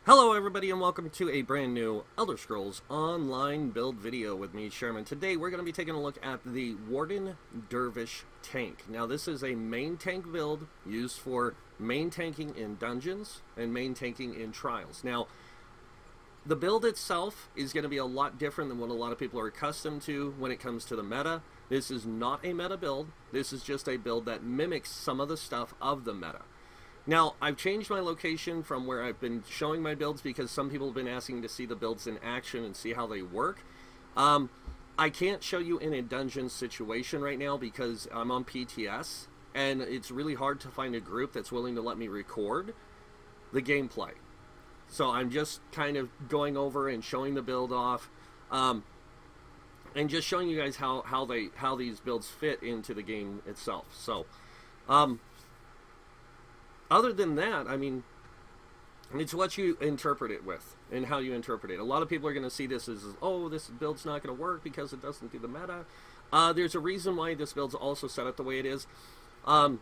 Hello everybody and welcome to a brand new Elder Scrolls Online build video with me, Sherman. Today we're going to be taking a look at the Warden Dervish tank. Now this is a main tank build used for main tanking in dungeons and main tanking in trials. Now the build itself is going to be a lot different than what a lot of people are accustomed to when it comes to the meta. This is not a meta build. This is just a build that mimics some of the stuff of the meta. Now, I've changed my location from where I've been showing my builds because some people have been asking to see the builds in action and see how they work. I can't show you in a dungeon situation right now because I'm on PTS, and it's really hard to find a group that's willing to let me record the gameplay. So I'm just kind of going over and showing the build off, and just showing you guys how these builds fit into the game itself. So, other than that, I mean, it's what you interpret it with and how you interpret it. A lot of people are going to see this as, oh, this build's not going to work because it doesn't do the meta. There's a reason why this build's also set up the way it is. So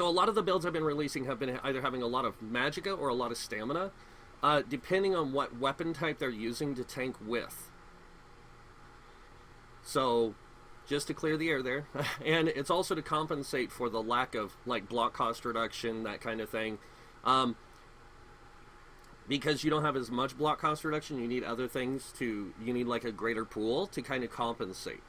a lot of the builds I've been releasing have been either having a lot of magicka or a lot of stamina, depending on what weapon type they're using to tank with. So just to clear the air there. And it's also to compensate for the lack of, like, block cost reduction, that kind of thing. Because you don't have as much block cost reduction, you need other things you need, like, a greater pool to kind of compensate.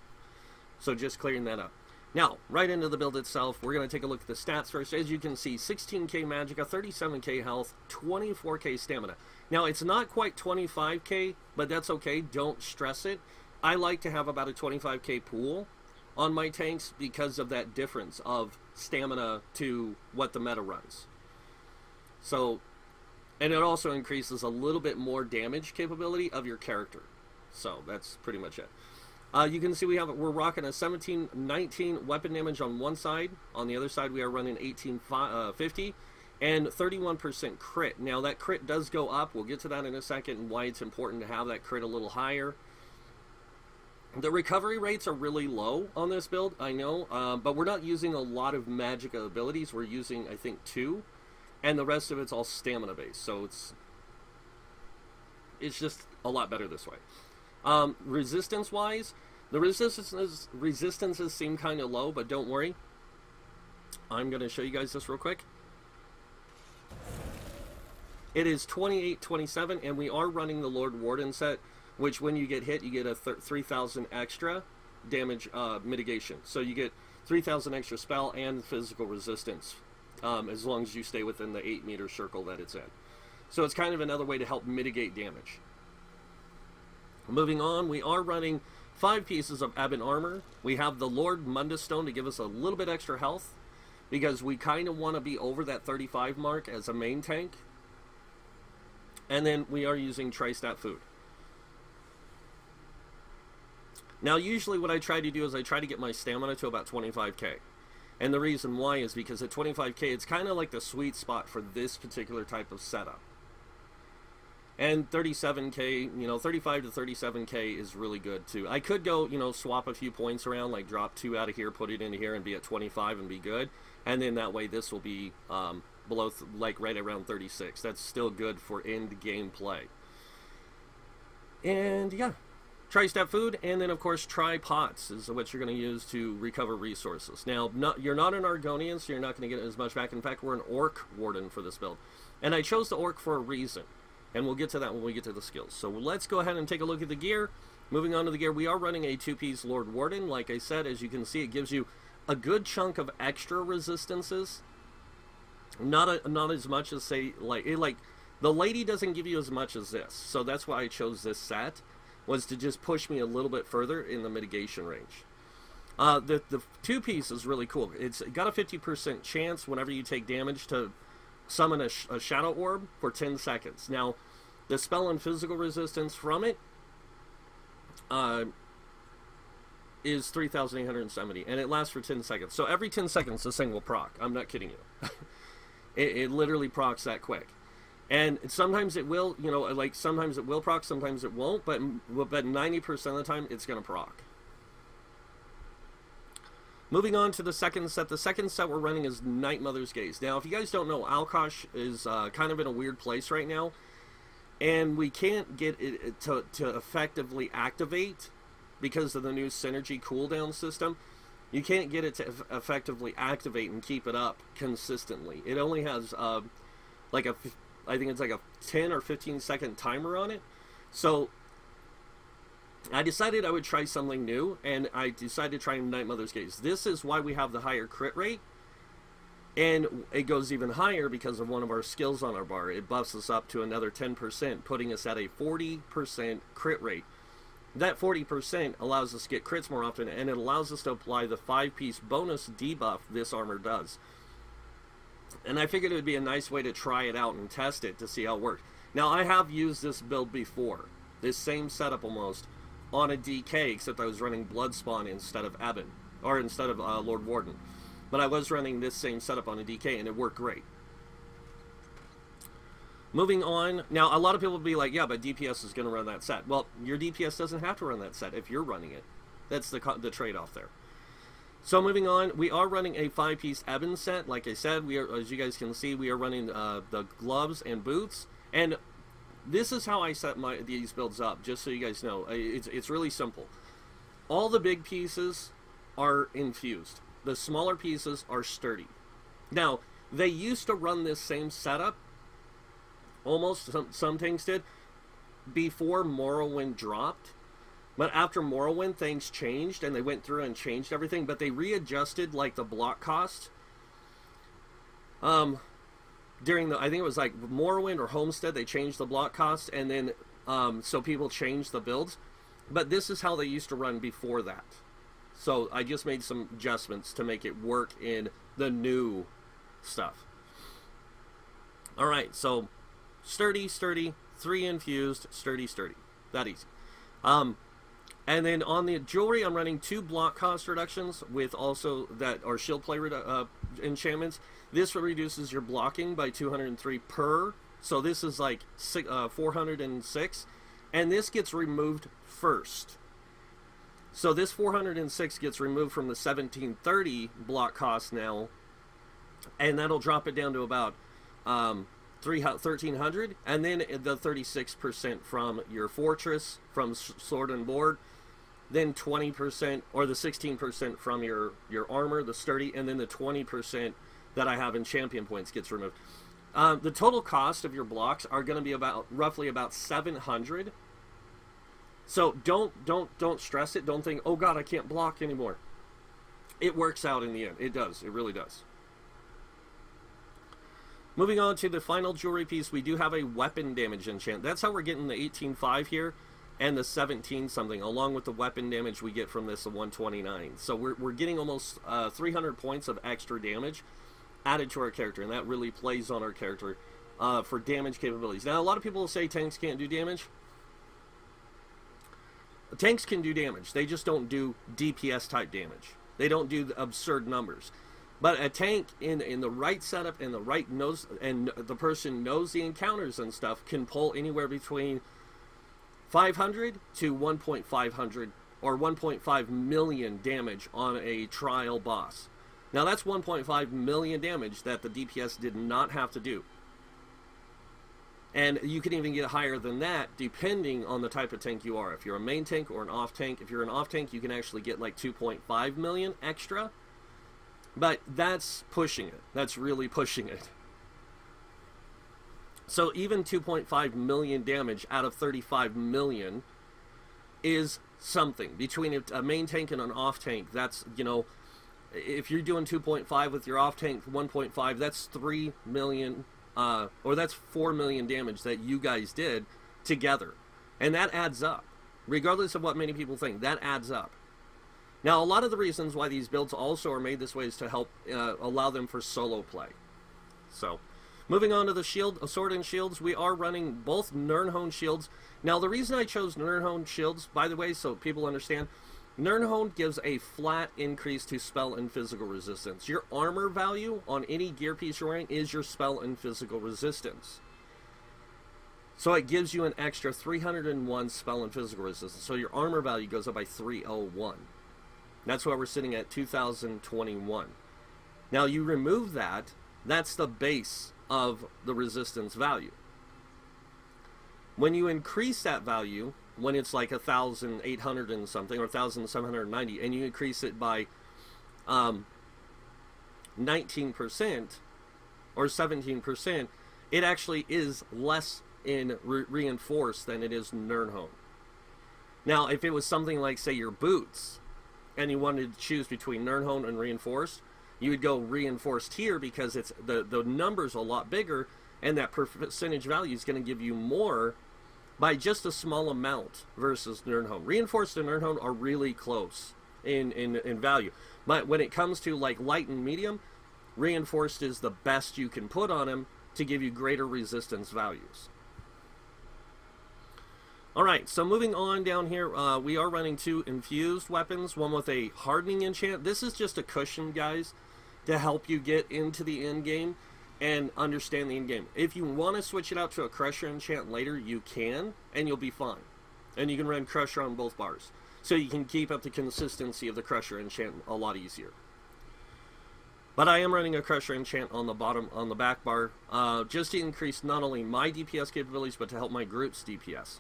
So just clearing that up. Now, right into the build itself, we're going to take a look at the stats first. As you can see, 16k magicka, 37k health, 24k stamina. Now, it's not quite 25k, but that's okay. Don't stress it. I like to have about a 25k pool on my tanks because of that difference of stamina to what the meta runs. So, and it also increases a little bit more damage capability of your character. So that's pretty much it. You can see we're rocking a 1719 weapon damage on one side. On the other side we are running 1850 and 31% crit. Now that crit does go up. We'll get to that in a second and why it's important to have that crit a little higher. The recovery rates are really low on this build, I know, but we're not using a lot of magicka abilities. We're using, I think, 2, and the rest of it's all stamina based, so it's just a lot better this way. Resistance wise, the resistances seem kind of low, but don't worry. I'm going to show you guys this real quick. It is 2827, and we are running the Warden set, which when you get hit, you get a 3,000 extra damage mitigation. So you get 3,000 extra spell and physical resistance, as long as you stay within the 8-meter circle that it's in. So it's kind of another way to help mitigate damage. Moving on, we are running 5 pieces of ebon armor. We have the Lord Mundus Stone to give us a little bit extra health, because we kind of want to be over that 35 mark as a main tank. And then we are using Tri-Stat food. Now, usually what I try to do is I try to get my stamina to about 25k. And the reason why is because at 25k, it's kind of like the sweet spot for this particular type of setup. And 37k, 35 to 37k is really good too. I could go, swap a few points around, like drop 2 out of here, put it into here, and be at 25 and be good. And then that way this will be below, like right around 36. That's still good for end game play. And yeah. Tri-Stat food, and then of course tri-pots is what you're going to use to recover resources. Now, you're not an Argonian, so you're not going to get as much back. In fact, we're an Orc Warden for this build. And I chose the Orc for a reason, and we'll get to that when we get to the skills. So let's go ahead and take a look at the gear. Moving on to the gear, we are running a 2-piece Lord Warden. Like I said, as you can see, it gives you a good chunk of extra resistances. Not as much as, say, like the Lady doesn't give you as much as this. So that's why I chose this set, was to just push me a little bit further in the mitigation range. The 2-piece is really cool. It's got a 50% chance whenever you take damage to summon a shadow orb for 10 seconds. Now, the spell and physical resistance from it is 3,870, and it lasts for 10 seconds. So every 10 seconds, this thing will proc. I'm not kidding you. it literally procs that quick. And sometimes it will, like sometimes it will proc, sometimes it won't, but 90% of the time it's going to proc. Moving on to the second set. The second set we're running is Night Mother's Gaze. Now, if you guys don't know, Alkosh is kind of in a weird place right now. and we can't get it to effectively activate because of the new synergy cooldown system. You can't get it to effectively activate and keep it up consistently. It only has like I think it's like a 10 or 15 second timer on it. So I decided I would try something new, and I decided to try Night Mother's Gaze. This is why we have the higher crit rate, and it goes even higher because of one of our skills on our bar. It buffs us up to another 10%, putting us at a 40% crit rate. That 40% allows us to get crits more often, and it allows us to apply the 5-piece bonus debuff this armor does. And I figured it would be a nice way to try it out and test it to see how it works. Now, I have used this build before, this same setup almost, on a DK, except I was running Bloodspawn instead of Eben, or instead of Lord Warden. But I was running this same setup on a DK, and it worked great. Moving on, now a lot of people will be like, yeah, but DPS is going to run that set. Well, your DPS doesn't have to run that set if you're running it. That's the trade-off there. So moving on, we are running a 5-piece Eben set. Like I said, we are, as you guys can see, we are running the gloves and boots. And this is how I set these builds up, just so you guys know. It's really simple. All the big pieces are infused. The smaller pieces are sturdy. Now, they used to run this same setup, almost, some tanks did, before Morrowind dropped. But after Morrowind, things changed, and they went through and changed everything, but they readjusted, like, the block cost. During the, I think it was like Morrowind or Homestead, they changed the block cost, and then, so people changed the builds. But this is how they used to run before that. So I just made some adjustments to make it work in the new stuff. Alright, so sturdy, 3 infused, sturdy. That easy. And then on the jewelry, I'm running 2 block cost reductions with also that are shield play enchantments. This reduces your blocking by 203 per. So this is like 406. And this gets removed first. So this 406 gets removed from the 1730 block cost now. And that'll drop it down to about 1300. And then the 36% from your fortress, from sword and board. Then 20%, or the 16% from your armor, the sturdy, and then the 20% that I have in champion points gets removed. The total cost of your blocks are going to be roughly about 700. So don't stress it. Don't think, oh god, I can't block anymore. It works out in the end. It does. It really does. Moving on to the final jewelry piece, we do have a weapon damage enchant. That's how we're getting the 18.5 here. And the 17 something, along with the weapon damage we get from this, the 129. So we're getting almost 300 points of extra damage added to our character, and that really plays on our character for damage capabilities. Now, a lot of people will say tanks can't do damage. Tanks can do damage. They just don't do DPS type damage. They don't do the absurd numbers. But a tank in the right setup and the right knows, and the person knows the encounters and stuff, can pull anywhere between 500 to 1.500 or 1.5 million damage on a trial boss. Now that's 1.5 million damage that the DPS did not have to do. And you can even get higher than that depending on the type of tank you are. If you're a main tank or an off tank, if you're an off tank, you can actually get like 2.5 million extra. But that's pushing it. That's really pushing it. So even 2.5 million damage out of 35 million is something. Between a main tank and an off tank, that's, you know, if you're doing 2.5 with your off tank 1.5, that's 3 million, or that's 4 million damage that you guys did together. And that adds up. Regardless of what many people think, that adds up. Now, a lot of the reasons why these builds also are made this way is to help allow them for solo play. So, moving on to the sword and shields, we are running both Nirnhone shields. Now, the reason I chose Nirnhone shields, by the way, so people understand, Nirnhone gives a flat increase to spell and physical resistance. Your armor value on any gear piece you're wearing is your spell and physical resistance. So it gives you an extra 301 spell and physical resistance. So your armor value goes up by 301. That's why we're sitting at 2021. Now, you remove that, that's the base of the resistance value. When you increase that value, when it's like 1,800 and something, or 1,790, and you increase it by 19% or 17%, it actually is less in reinforced than it is Nirnhone. Now, if it was something like, say, your boots, and you wanted to choose between Nirnhone and reinforced, you would go reinforced here because it's the number's a lot bigger, and that percentage value is going to give you more by just a small amount versus Nirnhone. Reinforced and Nirnhone are really close in value. But when it comes to like light and medium, reinforced is the best you can put on them to give you greater resistance values. Alright, so moving on down here, we are running 2 infused weapons, one with a hardening enchant. This is just a cushion, guys, to help you get into the end game and understand the end game. If you want to switch it out to a crusher enchant later, you can, and you'll be fine. And you can run crusher on both bars. So you can keep up the consistency of the crusher enchant a lot easier. But I am running a crusher enchant on the bottom, on the back bar, just to increase not only my DPS capabilities, but to help my group's DPS.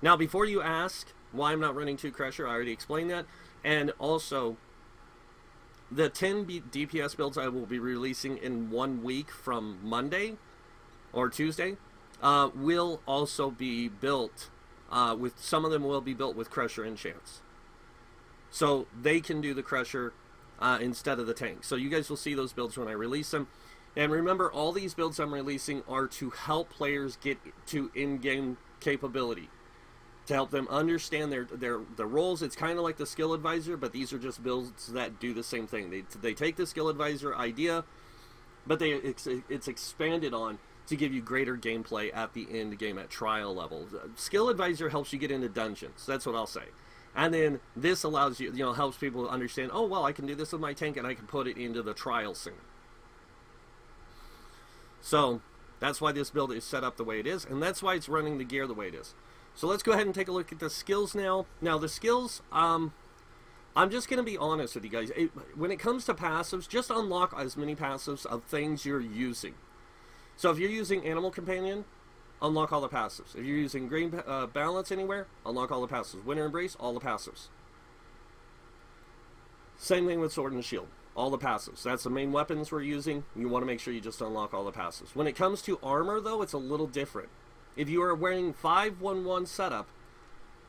Now, before you ask why I'm not running 2 crusher, I already explained that. And also, the 10 DPS builds I will be releasing in 1 week from Monday or Tuesday will also be built with, some of them will be built with crusher enchants. So they can do the crusher instead of the tank. So you guys will see those builds when I release them. And remember, all these builds I'm releasing are to help players get to in-game capability, to help them understand their roles. It's kind of like the skill advisor, but these are just builds that do the same thing. They take the skill advisor idea, but it's expanded on to give you greater gameplay at the end game at trial level. Skill advisor helps you get into dungeons. That's what I'll say. And then this allows you, helps people understand, oh, well, I can do this with my tank and I can put it into the trial scene. So that's why this build is set up the way it is, and that's why it's running the gear the way it is. So let's go ahead and take a look at the skills now. Now the skills, I'm just going to be honest with you guys. When it comes to passives, just unlock as many passives of things you're using. So if you're using Animal Companion, unlock all the passives. If you're using Green Balance anywhere, unlock all the passives. Winter Embrace, all the passives. Same thing with Sword and Shield, all the passives. That's the main weapons we're using. You want to make sure you just unlock all the passives. When it comes to armor, though, it's a little different. If you are wearing 5-1-1 setup,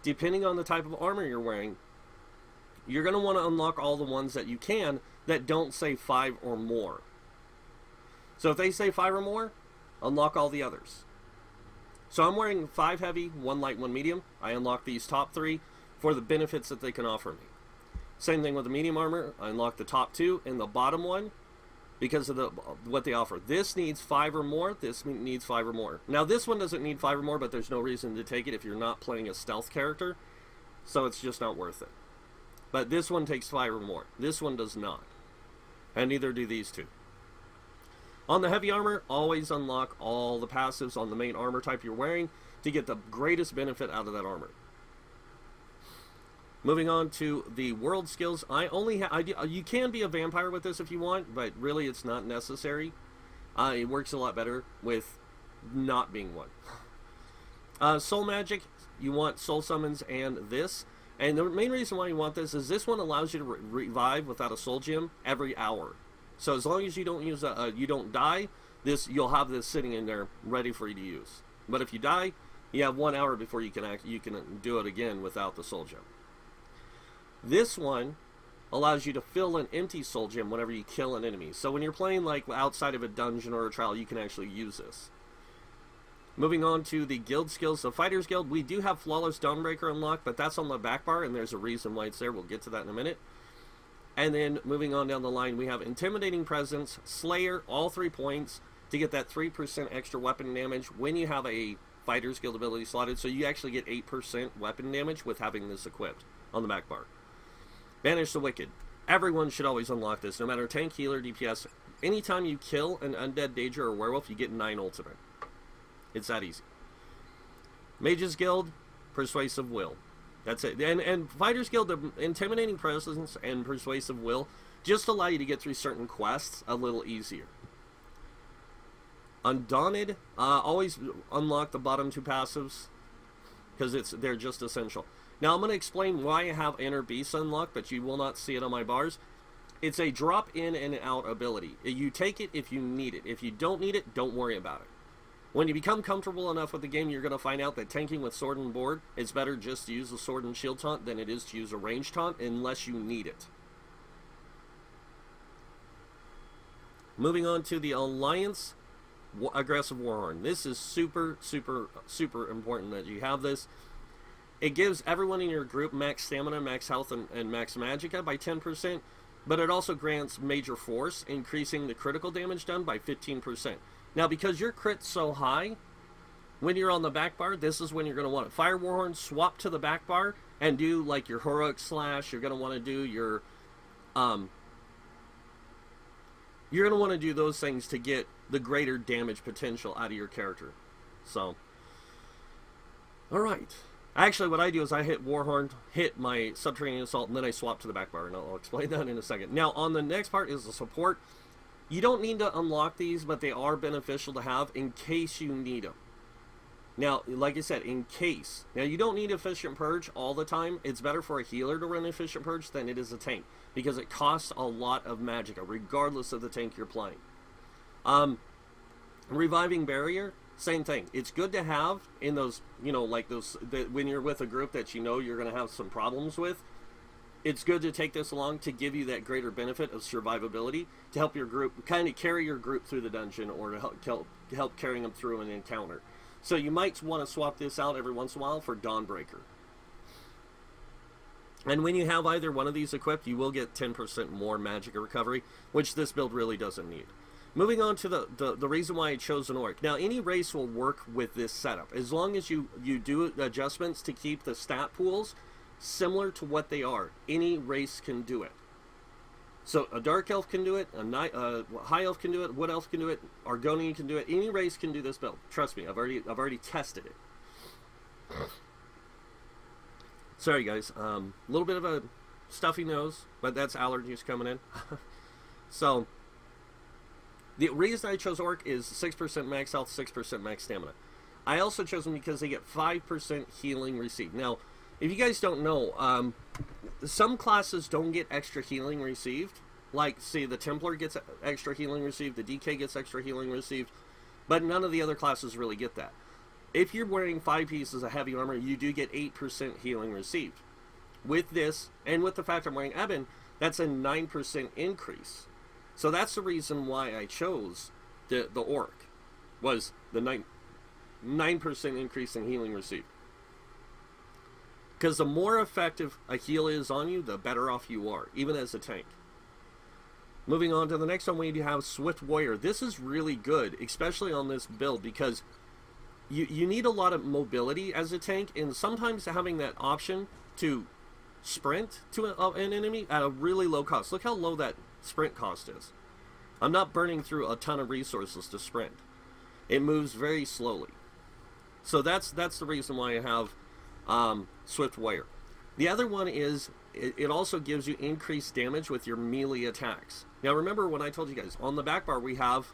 depending on the type of armor you're wearing, you're going to want to unlock all the ones that you can that don't say 5 or more. So if they say 5 or more, unlock all the others. So I'm wearing 5 heavy, 1 light, 1 medium. I unlock these top 3 for the benefits that they can offer me. Same thing with the medium armor. I unlock the top 2 and the bottom 1. Because of what they offer. This needs 5 or more. This needs 5 or more. Now this one doesn't need 5 or more, but there's no reason to take it if you're not playing a stealth character. So it's just not worth it. But this one takes 5 or more. This one does not. And neither do these two. On the heavy armor, always unlock all the passives on the main armor type you're wearing to get the greatest benefit out of that armor. Moving on to the world skills, you can be a vampire with this if you want, but really it's not necessary. It works a lot better with not being one. Soul magic, you want soul summons and this. And the main reason why you want this is this one allows you to revive without a soul gem every hour. So as long as you don't use you don't die, you'll have this sitting in there ready for you to use. But if you die, you have 1 hour before you can do it again without the soul gem. This one allows you to fill an empty soul gem whenever you kill an enemy. So when you're playing like outside of a dungeon or a trial, you can actually use this. Moving on to the guild skills. The Fighters Guild, we do have Flawless Dawnbreaker unlocked, but that's on the back bar, and there's a reason why it's there. We'll get to that in a minute. And then moving on down the line, we have Intimidating Presence, Slayer, all 3 points to get that 3% extra weapon damage when you have a Fighters Guild ability slotted. So you actually get 8% weapon damage with having this equipped on the back bar. Banish the Wicked. Everyone should always unlock this, no matter tank, healer, DPS. Anytime you kill an undead, danger, or werewolf, you get 9 ultimate. It's that easy. Mages Guild, Persuasive Will. That's it. And Fighters Guild, the Intimidating Presence and Persuasive Will just allow you to get through certain quests a little easier. Undaunted, always unlock the bottom 2 passives, because they're just essential. Now I'm going to explain why I have Inner Beast unlocked, but you will not see it on my bars. It's a drop in and out ability. You take it if you need it. If you don't need it, don't worry about it. When you become comfortable enough with the game, you're going to find out that tanking with sword and board, it's better just to use a sword and shield taunt than it is to use a range taunt unless you need it. Moving on to the Alliance Aggressive Warhorn. This is super, super, super important that you have this. It gives everyone in your group max stamina, max health, and max magicka by 10%, but it also grants major force, increasing the critical damage done by 15%. Now, because your crit's so high, when you're on the back bar, this is when you're going to want it. Fire Warhorn, swap to the back bar, and do like your Heroic Slash. You're going to want to do your, you're going to want to do those things to get the greater damage potential out of your character. So, alright. Actually, what I do is I hit Warhorn, hit my Subterranean Assault, and then I swap to the back bar, and I'll explain that in a second. Now, on the next part is the support. You don't need to unlock these, but they are beneficial to have in case you need them. Now, like I said, in case. Now, you don't need Efficient Purge all the time. It's better for a healer to run Efficient Purge than it is a tank, because it costs a lot of magicka, regardless of the tank you're playing. Reviving Barrier, same thing. It's good to have in those, you know, like those, when you're with a group that you know you're going to have some problems with. It's good to take this along to give you that greater benefit of survivability, to help your group, kind of carry your group through the dungeon, or to help carrying them through an encounter. So you might want to swap this out every once in a while for Dawnbreaker. And when you have either one of these equipped, you will get 10% more magicka recovery, which this build really doesn't need. Moving on to the reason why I chose an Orc. Now, any race will work with this setup, as long as you do adjustments to keep the stat pools similar to what they are. Any race can do it. So a Dark Elf can do it, a High Elf can do it, Wood Elf can do it, Argonian can do it. Any race can do this build. Trust me, I've already tested it. Sorry guys, a little bit of a stuffy nose, but that's allergies coming in. So, the reason I chose Orc is 6% max health, 6% max stamina. I also chose them because they get 5% healing received. Now, if you guys don't know, some classes don't get extra healing received. Like, see, the Templar gets extra healing received, the DK gets extra healing received, but none of the other classes really get that. If you're wearing 5 pieces of heavy armor, you do get 8% healing received. With this, and with the fact I'm wearing Ebon, that's a 9% increase. So that's the reason why I chose the Orc, was the 9% increase in healing received. Because the more effective a heal is on you, the better off you are, even as a tank. Moving on to the next one, we have Swift Warrior. This is really good, especially on this build, because you need a lot of mobility as a tank, and sometimes having that option to sprint to an enemy at a really low cost. Look how low that sprint cost is. I'm not burning through a ton of resources to sprint. It moves very slowly. So that's the reason why I have Swift Warrior. The other one is it also gives you increased damage with your melee attacks. Now remember when I told you guys, on the back bar we have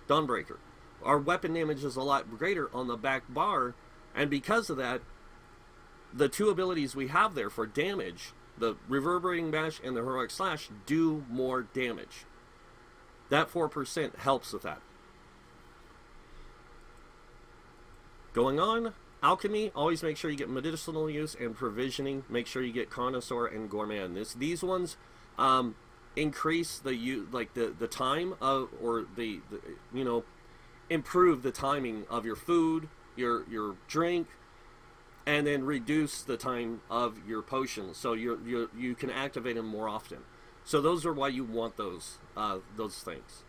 Dawnbreaker. Our weapon damage is a lot greater on the back bar, and because of that, the 2 abilities we have there for damage, the Reverberating Bash and the Heroic Slash, do more damage. That 4% helps with that. Going on, Alchemy, always make sure you get medicinal use, and provisioning, make sure you get Connoisseur and Gourmand. These ones increase the time of, or the you know, improve the timing of your food, your drink, and then reduce the time of your potions, so you can activate them more often. So those are why you want those things.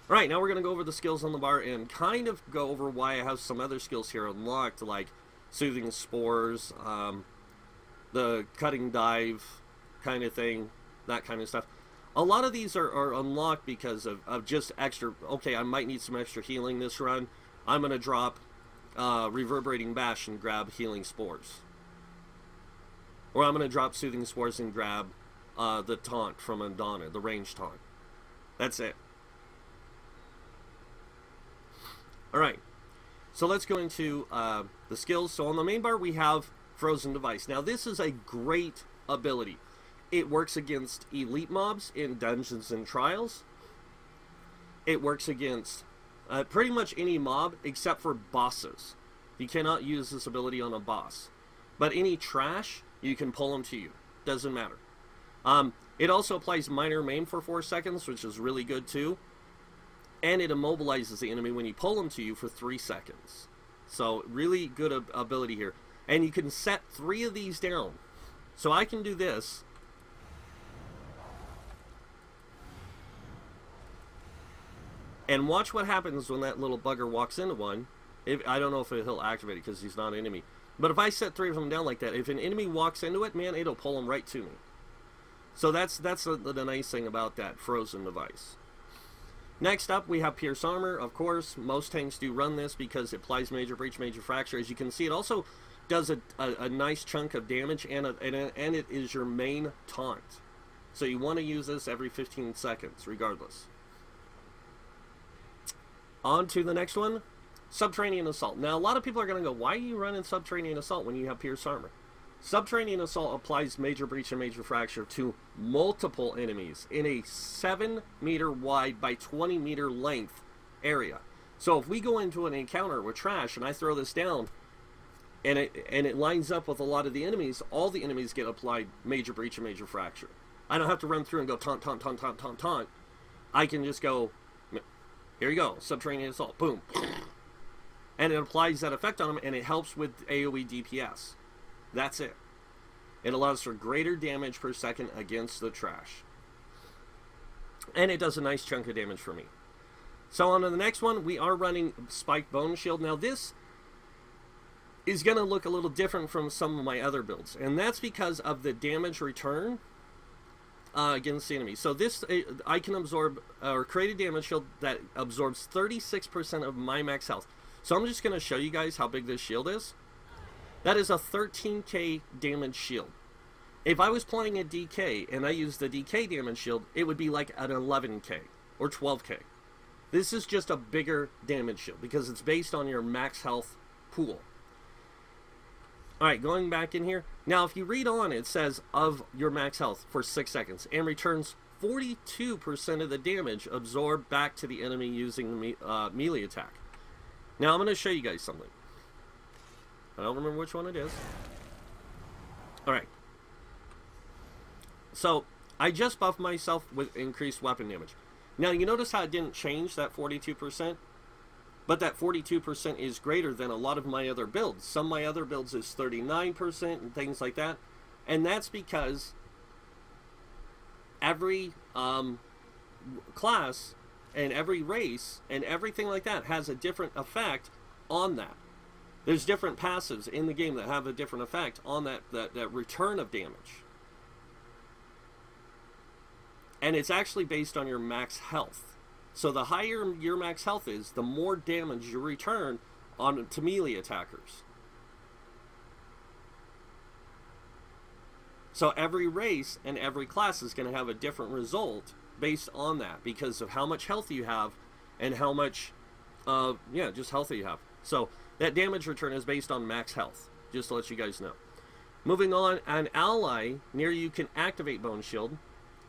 Alright, now we're going to go over the skills on the bar and kind of go over why I have some other skills here unlocked, like Soothing Spores, the Cutting Dive kind of thing, that kind of stuff. A lot of these are unlocked because of just extra, okay, I might need some extra healing this run. I'm going to drop Reverberating Bash and grab Healing Spores. Or I'm going to drop Soothing Spores and grab the taunt from Undaunted, the range taunt. That's it. Alright, so let's go into the skills. So on the main bar we have Frozen Device. Now this is a great ability. It works against elite mobs in dungeons and trials. It works against pretty much any mob except for bosses. You cannot use this ability on a boss. But any trash, you can pull them to you. Doesn't matter. It also applies minor maim for 4 seconds, which is really good too. And it immobilizes the enemy when you pull them to you for 3 seconds. So really good ability here. And you can set 3 of these down. So I can do this. And watch what happens when that little bugger walks into one. I don't know if he'll activate it because he's not an enemy. But if I set 3 of them down like that, if an enemy walks into it, man, it'll pull them right to me. So that's the nice thing about that Frozen Device. Next up, we have Pierce Armor. Of course, most tanks do run this because it applies Major Breach, Major Fracture. As you can see, it also does a nice chunk of damage, and it is your main taunt. So you want to use this every 15 seconds, regardless. On to the next one, Subterranean Assault. Now, a lot of people are going to go, why are you running Subterranean Assault when you have Pierce Armor? Subterranean Assault applies Major Breach and Major Fracture to multiple enemies in a 7-meter wide by 20-meter length area. So if we go into an encounter with trash and I throw this down and it lines up with a lot of the enemies, all the enemies get applied Major Breach and Major Fracture. I don't have to run through and go taunt, taunt, taunt, taunt, taunt, taunt. I can just go, here you go, Subterranean Assault, boom. And it applies that effect on them, and it helps with AoE DPS. That's it. It allows for greater damage per second against the trash. And it does a nice chunk of damage for me. So on to the next one, we are running Spiked Bone Shield. Now this is going to look a little different from some of my other builds. And that's because of the damage return against the enemy. So this, I can absorb, or create a damage shield that absorbs 36% of my max health. So I'm just going to show you guys how big this shield is. That is a 13k damage shield. If I was playing a DK and I used the DK damage shield, it would be like an 11k or 12k. This is just a bigger damage shield because it's based on your max health pool. Alright, going back in here. Now, if you read on, it says of your max health for 6 seconds and returns 42% of the damage absorbed back to the enemy using the melee attack. Now, I'm going to show you guys something. I don't remember which one it is. Alright. So, I just buffed myself with increased weapon damage. Now, you notice how it didn't change that 42%? But that 42% is greater than a lot of my other builds. Some of my other builds is 39% and things like that. And that's because every class and every race and everything like that has a different effect on that. There's different passives in the game that have a different effect on that return of damage. And it's actually based on your max health. So the higher your max health is, the more damage you return to melee attackers. So every race and every class is going to have a different result based on that because of how much health you have and how much, just health you have. So that damage return is based on max health, just to let you guys know. Moving on, an ally near you can activate Bone Shield.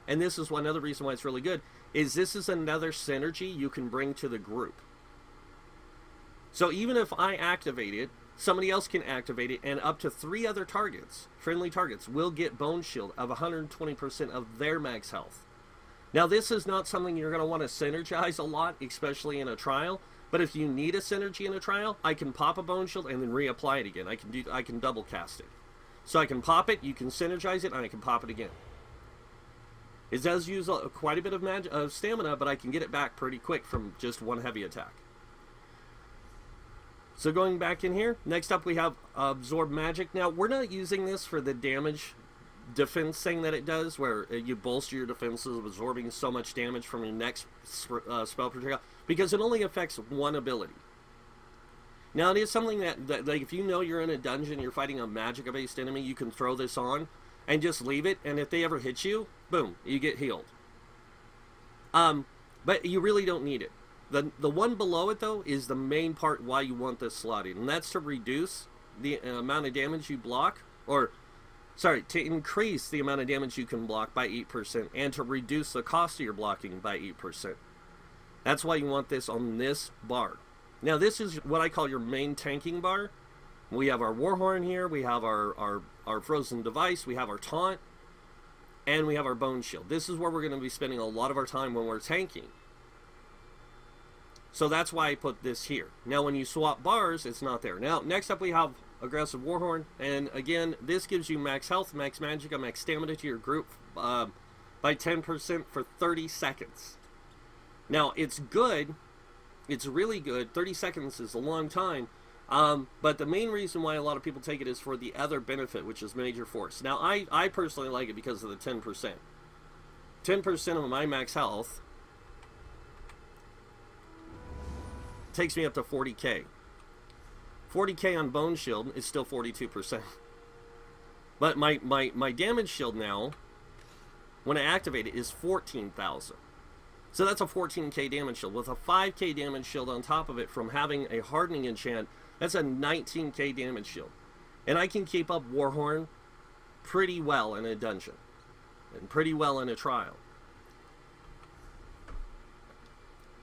And this is one other reason why it's really good, is this is another synergy you can bring to the group. So even if I activate it, somebody else can activate it, and up to 3 other targets, friendly targets, will get Bone Shield of 120% of their max health. Now this is not something you're going to want to synergize a lot, especially in a trial, but if you need a synergy in a trial, I can pop a Bone Shield and then reapply it again. I can double cast it. So I can pop it, you can synergize it, and I can pop it again. It does use quite a bit of stamina, but I can get it back pretty quick from just one heavy attack. So going back in here, next up we have Absorb Magic. Now, we're not using this for the damage defense thing that it does, where you bolster your defenses, absorbing so much damage from your next spell projectile, because it only affects one ability. Now, it is something that like, if you know you're in a dungeon, you're fighting a magic-based enemy, you can throw this on and just leave it, and if they ever hit you, boom, you get healed. But you really don't need it. The one below it, though, is the main part why you want this slotted, and that's to reduce the amount of damage you block, or, sorry, to increase the amount of damage you can block by 8%, and to reduce the cost of your blocking by 8%. That's why you want this on this bar. Now, this is what I call your main tanking bar. We have our Warhorn here, we have our Frozen Device, we have our Taunt, and we have our Bone Shield. This is where we're going to be spending a lot of our time when we're tanking. So that's why I put this here. Now, when you swap bars, it's not there. Now, next up we have Aggressive Warhorn, and again, this gives you max health, max magicka, max stamina to your group by 10% for 30 seconds. Now, it's good. It's really good. 30 seconds is a long time. But the main reason why a lot of people take it is for the other benefit, which is Major Force. Now, I personally like it because of the 10%. 10% of my max health takes me up to 40k. 40k on Bone Shield is still 42%. But my damage shield now, when I activate it, is 14,000. So that's a 14k damage shield. With a 5k damage shield on top of it from having a hardening enchant, that's a 19k damage shield. And I can keep up Warhorn pretty well in a dungeon. And pretty well in a trial.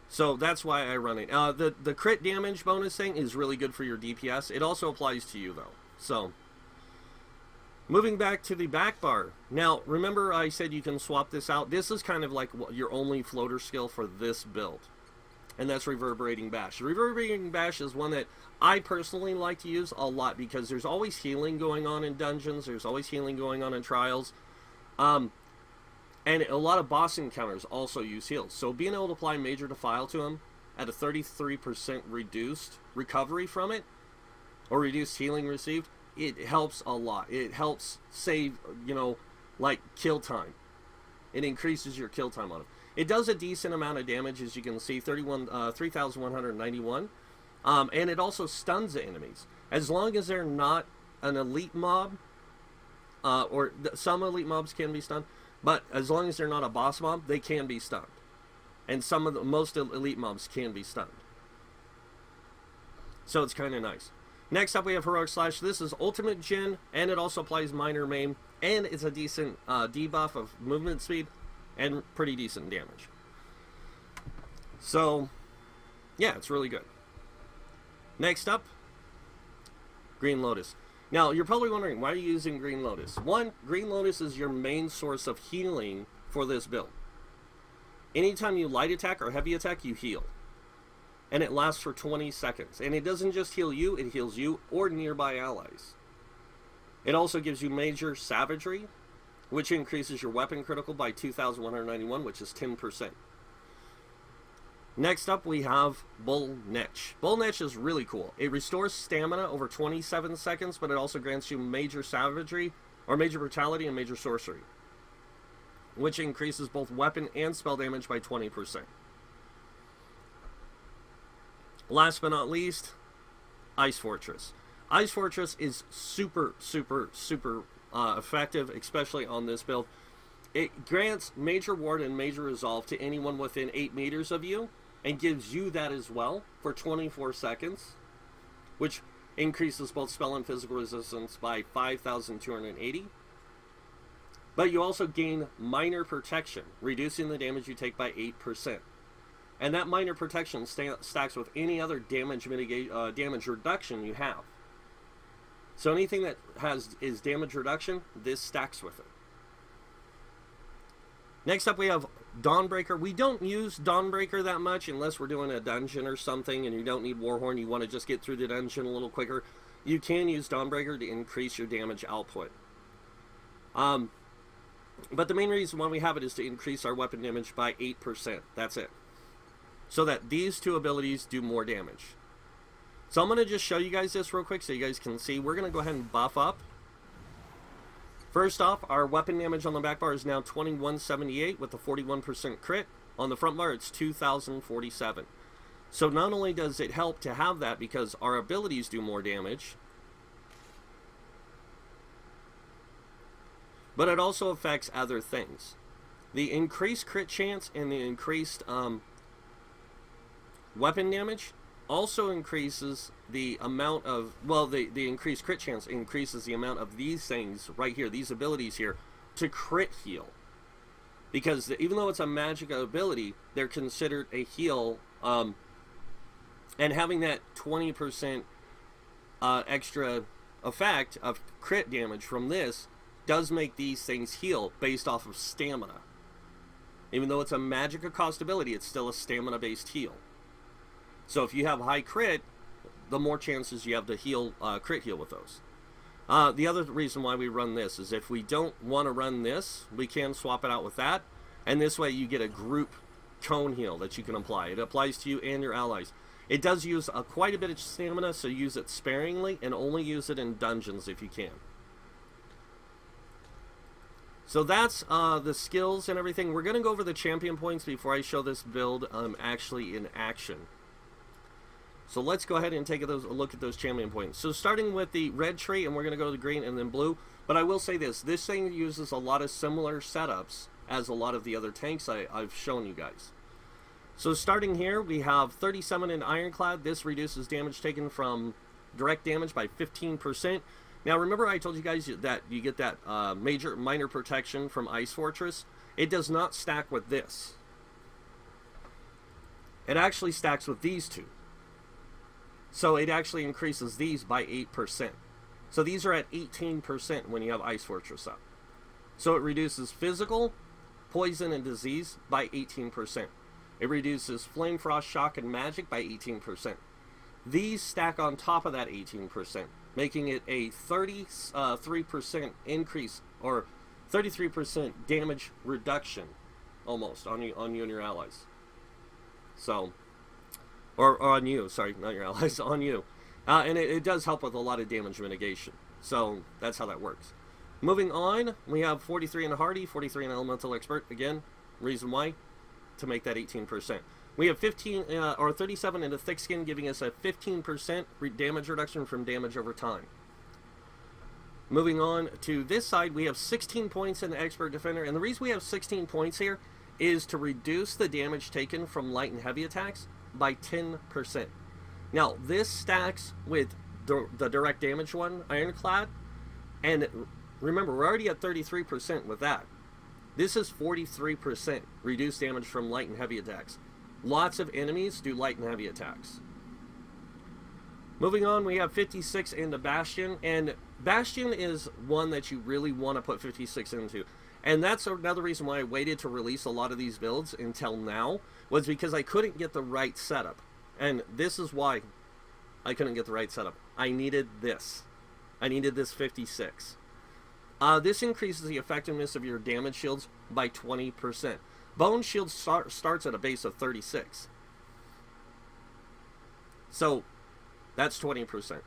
So that's why I run it. The crit damage bonus thing is really good for your DPS. It also applies to you, though. So, moving back to the back bar. Now, remember I said you can swap this out? This is kind of like your only floater skill for this build. And that's Reverberating Bash. Reverberating Bash is one that I personally like to use a lot because there's always healing going on in dungeons. There's always healing going on in trials. And a lot of boss encounters also use heals. So being able to apply Major Defile to them at a 33% reduced recovery from it, or reduced healing received, it helps a lot. It helps save, you know, like kill time. It increases your kill time on them. It does a decent amount of damage, as you can see, 3,191. And it also stuns the enemies. As long as they're not an elite mob, some elite mobs can be stunned, but as long as they're not a boss mob, they can be stunned. And most elite mobs can be stunned. So it's kind of nice. Next up we have Heroic Slash. This is Ultimate Gen, and it also applies Minor Maim, and it's a decent debuff of movement speed, and pretty decent damage. So, yeah, it's really good. Next up, Green Lotus. Now, you're probably wondering, why are you using Green Lotus? One, Green Lotus is your main source of healing for this build. Anytime you light attack or heavy attack, you heal. And it lasts for 20 seconds. And it doesn't just heal you, it heals you or nearby allies. It also gives you Major Savagery, which increases your weapon critical by 2,191, which is 10%. Next up, we have Bull Netch. Bull Netch is really cool. It restores stamina over 27 seconds, but it also grants you Major Savagery, or Major Brutality and Major Sorcery, which increases both weapon and spell damage by 20%. Last but not least, Ice Fortress. Ice Fortress is super, super, super effective, especially on this build. It grants Major Ward and Major Resolve to anyone within 8 meters of you, and gives you that as well for 24 seconds, which increases both spell and physical resistance by 5,280. But you also gain Minor Protection, reducing the damage you take by 8%. And that Minor Protection stacks with any other damage reduction you have. So anything that is damage reduction, this stacks with it. Next up we have Dawnbreaker. We don't use Dawnbreaker that much unless we're doing a dungeon or something and you don't need Warhorn, you want to just get through the dungeon a little quicker. You can use Dawnbreaker to increase your damage output. But the main reason why we have it is to increase our weapon damage by 8%. That's it. So that these two abilities do more damage. So I'm going to just show you guys this real quick so you guys can see. We're going to go ahead and buff up. First off, our weapon damage on the back bar is now 2178 with a 41% crit. On the front bar, it's 2047. So not only does it help to have that because our abilities do more damage, but it also affects other things. The increased crit chance and the increased weapon damage also increases the amount of, well, the increased crit chance increases the amount of these things right here, these abilities here, to crit heal. Because even though it's a magic ability, they're considered a heal, and having that 20% extra effect of crit damage from this does make these things heal based off of stamina. Even though it's a magic cost ability, it's still a stamina based heal. So if you have high crit, the more chances you have to heal, crit heal with those. The other reason why we run this is if we don't want to run this, we can swap it out with that, and this way you get a group cone heal that you can apply. It applies to you and your allies. It does use quite a bit of stamina, so use it sparingly and only use it in dungeons if you can. So that's the skills and everything. We're going to go over the champion points before I show this build actually in action. So let's go ahead and take a look at those champion points. So starting with the red tree, and we're going to go to the green and then blue. But I will say this thing uses a lot of similar setups as a lot of the other tanks I've shown you guys. So starting here, we have 37 in Ironclad. This reduces damage taken from direct damage by 15%. Now remember I told you guys that you get that minor protection from Ice Fortress. It does not stack with this. It actually stacks with these two. So it actually increases these by 8%. So these are at 18% when you have Ice Fortress up. So it reduces physical, poison, and disease by 18%. It reduces flame, frost, shock, and magic by 18%. These stack on top of that 18%, making it a 33% increase, or 33% damage reduction, almost, on you and your allies. So, or on you, sorry, not your allies, on you. And it does help with a lot of damage mitigation. So, that's how that works. Moving on, we have 43 in Hardy, 43 in Elemental Expert. Again, reason why? To make that 18%. We have 15 or 37 into Thick Skin, giving us a 15% damage reduction from damage over time. Moving on to this side, we have 16 points in the Expert Defender, and the reason we have 16 points here is to reduce the damage taken from light and heavy attacks by 10%. Now, this stacks with the direct damage one, Ironclad, and remember, we're already at 33% with that. This is 43% reduced damage from light and heavy attacks. Lots of enemies do light and heavy attacks. Moving on, we have 56 into Bastion, and Bastion is one that you really want to put 56 into. And that's another reason why I waited to release a lot of these builds until now, was because I couldn't get the right setup. And this is why I couldn't get the right setup. I needed this. I needed this 56. This increases the effectiveness of your damage shields by 20%. Bone shield starts at a base of 36. So, that's 20%.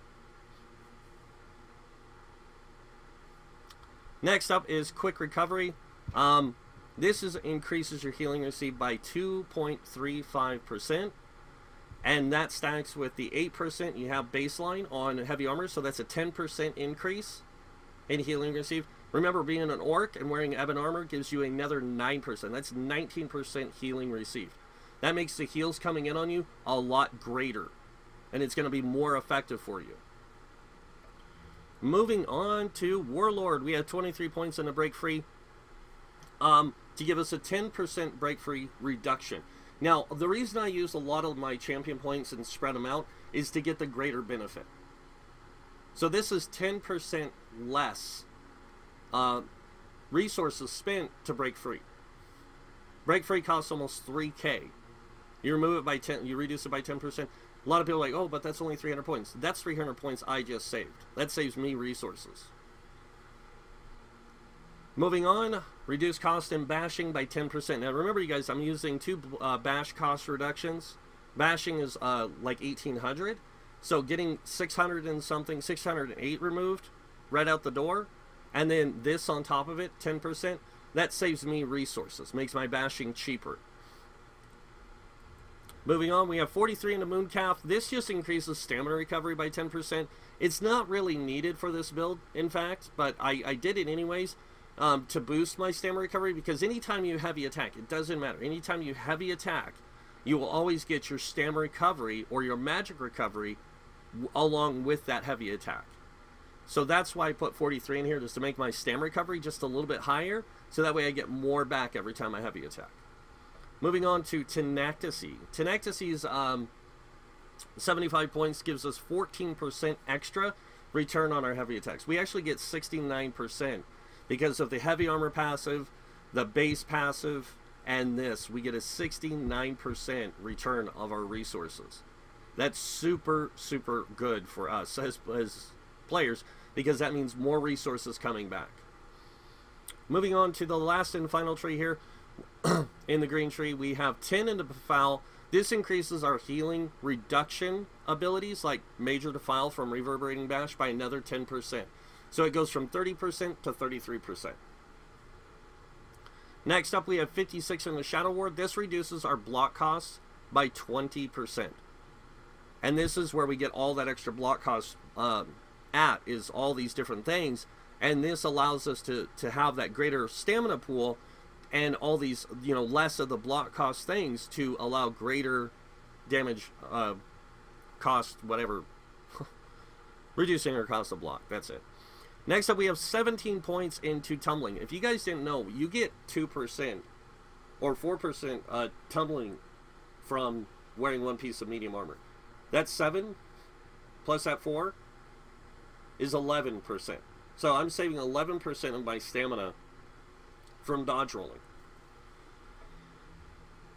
Next up is Quick Recovery. This increases your healing received by 2.35%. And that stacks with the 8% you have baseline on heavy armor. So that's a 10% increase in healing received. Remember, being an orc and wearing ebon armor gives you another 9%. That's 19% healing received. That makes the heals coming in on you a lot greater. And it's going to be more effective for you. Moving on to Warlord. We have 23 points in the break free. To give us a 10% break free reduction. Now, the reason I use a lot of my champion points and spread them out is to get the greater benefit. So this is 10% less resources spent to break free. Break free costs almost 3K. You remove it by 10, you reduce it by 10%. A lot of people are like, oh, but that's only 300 points. That's 300 points I just saved. That saves me resources. Moving on, reduce cost in bashing by 10%. Now remember, you guys, I'm using two bash cost reductions. Bashing is like 1800. So getting 600 and something, 608 removed right out the door, and then this on top of it, 10%, that saves me resources, makes my bashing cheaper. Moving on, we have 43 into Mooncalf. This just increases stamina recovery by 10%. It's not really needed for this build, in fact, but I did it anyways to boost my stamina recovery, because anytime you heavy attack, it doesn't matter. Anytime you heavy attack, you will always get your stamina recovery or your magic recovery along with that heavy attack. So that's why I put 43 in here, just to make my stamina recovery just a little bit higher, so that way I get more back every time I heavy attack. Moving on to Tenacity. Tenacity's 75 points gives us 14% extra return on our heavy attacks. We actually get 69% because of the heavy armor passive, the base passive, and this. We get a 69% return of our resources. That's super, super good for us as players, because that means more resources coming back. Moving on to the last and final tree here. In the green tree, we have 10 into Befoul. This increases our healing reduction abilities, like Major Defile from Reverberating Bash, by another 10%. So it goes from 30% to 33%. Next up, we have 56 in the Shadow Ward. This reduces our block costs by 20%. And this is where we get all that extra block cost is all these different things. And this allows us to have that greater stamina pool and all these, less of the block cost things to allow greater damage cost, whatever. Reducing our cost of block. That's it. Next up, we have 17 points into Tumbling. If you guys didn't know, you get 2% or 4% Tumbling from wearing one piece of medium armor. That's 7 plus that 4 is 11%. So I'm saving 11% of my stamina from dodge rolling.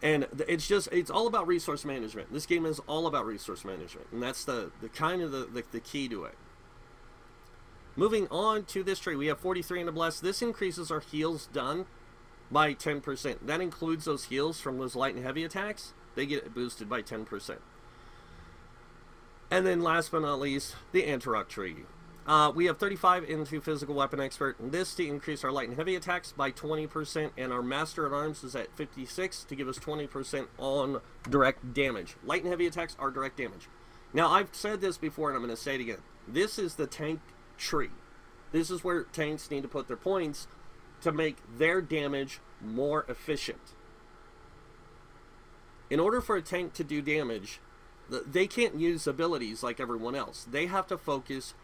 And it's all about resource management. This game is all about resource management, and that's the key to it. Moving on to this tree, we have 43 into Bless. This increases our heals done by 10%. That includes those heals from those light and heavy attacks. They get boosted by 10%. And then last but not least, the Antioch Tree. We have 35 into Physical Weapon Expert. This to increase our light and heavy attacks by 20%, and our Master at Arms is at 56 to give us 20% on direct damage. Light and heavy attacks are direct damage. Now, I've said this before, and I'm going to say it again. This is the tank tree. This is where tanks need to put their points to make their damage more efficient. In order for a tank to do damage, they can't use abilities like everyone else. They have to focus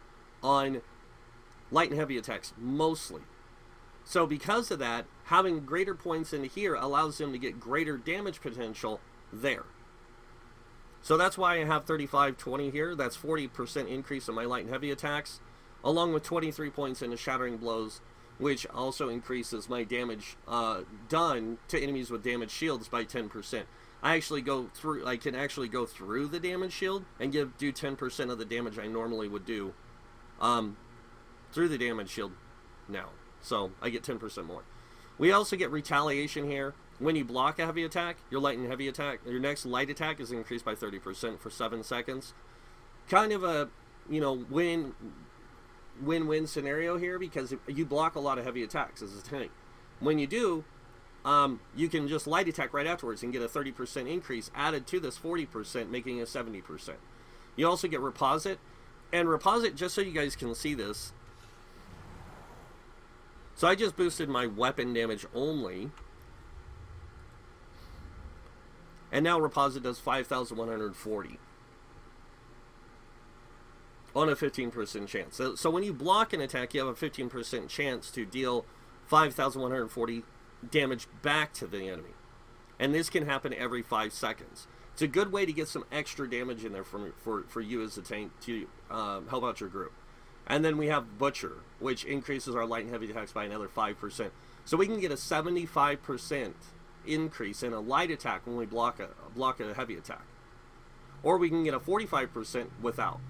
on light and heavy attacks mostly. So because of that, having greater points into here allows them to get greater damage potential there. So that's why I have 35-20 here. That's 40% increase in my light and heavy attacks, along with 23 points into Shattering Blows, which also increases my damage done to enemies with damage shields by 10%. I can actually go through the damage shield and do 10% of the damage I normally would do through the damage shield now. So I get 10% more. We also get Retaliation here. When you block a heavy attack, your next light attack is increased by 30% for 7 seconds. Kind of a, win-win scenario here, because you block a lot of heavy attacks as a tank. When you do, you can just light attack right afterwards and get a 30% increase added to this 40%, making it 70%. You also get Reposit. And Reposit, just so you guys can see this, so I just boosted my weapon damage only, and now Reposit does 5,140 on a 15% chance. So when you block an attack, you have a 15% chance to deal 5,140 damage back to the enemy. And this can happen every 5 seconds. It's a good way to get some extra damage in there for you as a tank to help out your group. And then we have Butcher, which increases our light and heavy attacks by another 5%. So we can get a 75% increase in a light attack when we block a heavy attack. Or we can get a 45% without.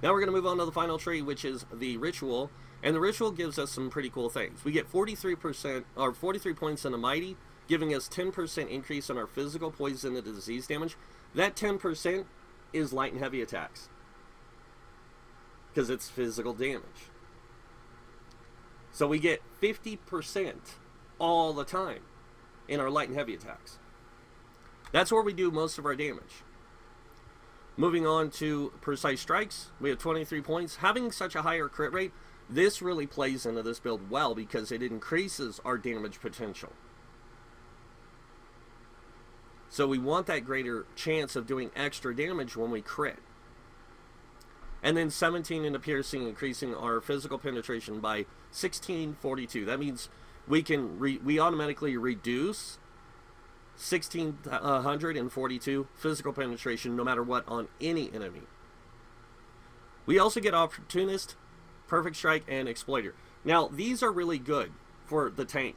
Now we're going to move on to the final tree, which is the Ritual. And the Ritual gives us some pretty cool things. We get 43 points in the Mighty, giving us 10% increase on our physical, poison, and disease damage. That 10% is light and heavy attacks, because it's physical damage. So we get 50% all the time in our light and heavy attacks. That's where we do most of our damage. Moving on to Precise Strikes, we have 23 points. Having such a higher crit rate, this really plays into this build well, because it increases our damage potential. So we want that greater chance of doing extra damage when we crit. And then 17 into piercing, increasing our physical penetration by 1642. That means we can we automatically reduce 1642 physical penetration no matter what on any enemy. We also get Opportunist, Perfect Strike, and Exploiter. Now, these are really good for the tank,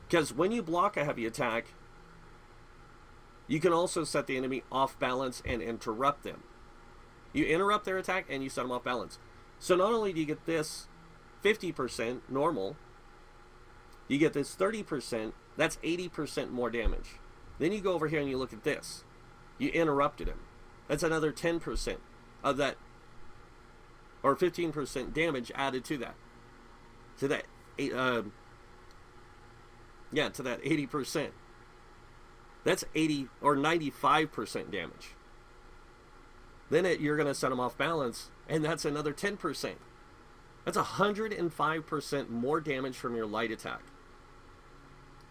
because when you block a heavy attack, you can also set the enemy off balance and interrupt them. You interrupt their attack and you set them off balance. So not only do you get this 50% normal, you get this 30%, that's 80% more damage. Then you go over here and you look at this. You interrupted him. That's another 10% of that, or 15% damage added to that. To that, to that 80%. That's 80 or 95% damage. Then you're going to set them off balance, and that's another 10%. That's 105% more damage from your light attack.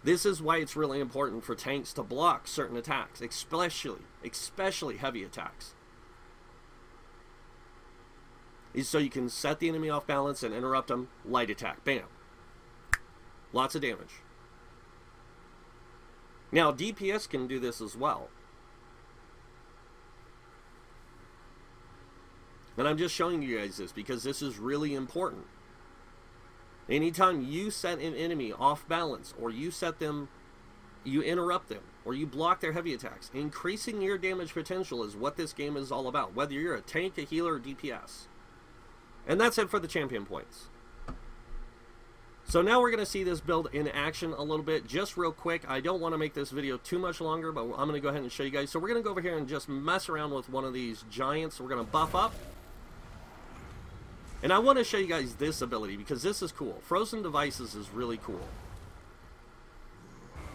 This is why it's really important for tanks to block certain attacks, especially heavy attacks. So you can set the enemy off balance and interrupt them. Light attack, bam. Lots of damage. Now, DPS can do this as well. And I'm just showing you guys this because this is really important. Anytime you set an enemy off balance, or you interrupt them, or you block their heavy attacks, increasing your damage potential is what this game is all about, whether you're a tank, a healer, or DPS. And that's it for the champion points. So now we're going to see this build in action a little bit, just real quick. I don't want to make this video too much longer, but I'm going to go ahead and show you guys. So we're going to go over here and just mess around with one of these giants. We're going to buff up. And I want to show you guys this ability because this is cool. Frozen Devices is really cool.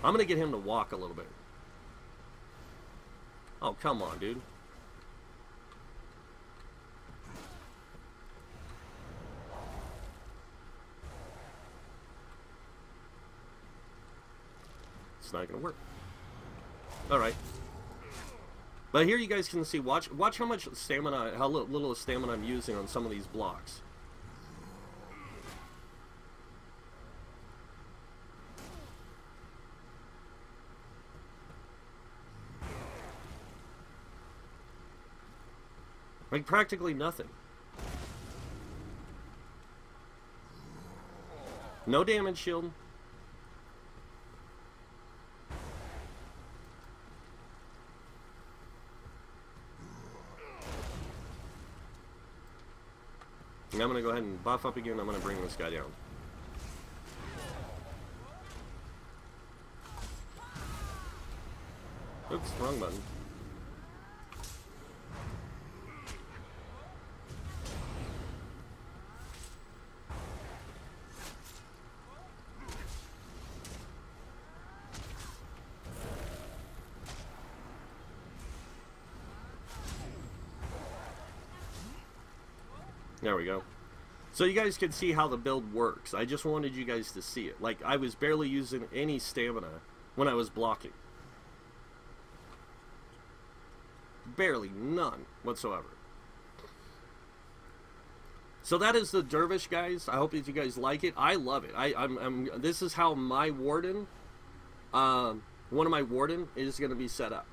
I'm going to get him to walk a little bit. Oh, come on, dude. It's not going to work. Alright. But here you guys can see, watch how much stamina, how little stamina I'm using on some of these blocks. Like practically nothing. No damage shield. And I'm going to go ahead and buff up again. I'm going to bring this guy down. Oops, wrong button. There we go. So you guys can see how the build works. I just wanted you guys to see it. Like, I was barely using any stamina when I was blocking. Barely, none whatsoever. So that is the Dervish, guys. I hope that you guys like it. I love it. This is how my Warden, one of my Warden is going to be set up.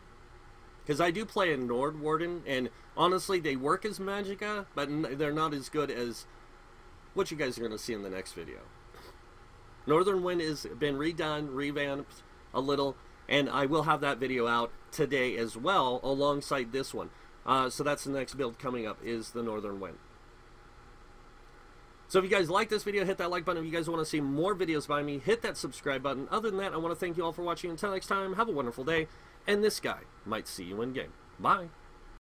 Because I do play a Nord Warden, and honestly, they work as Magicka, but they're not as good as what you guys are going to see in the next video. Northern Wind has been redone, revamped a little, and I will have that video out today as well, alongside this one. So that's the next build coming up, is the Northern Wind. So if you guys like this video, hit that like button. If you guys want to see more videos by me, hit that subscribe button. Other than that, I want to thank you all for watching. Until next time, have a wonderful day. And this guy might see you in game. Bye.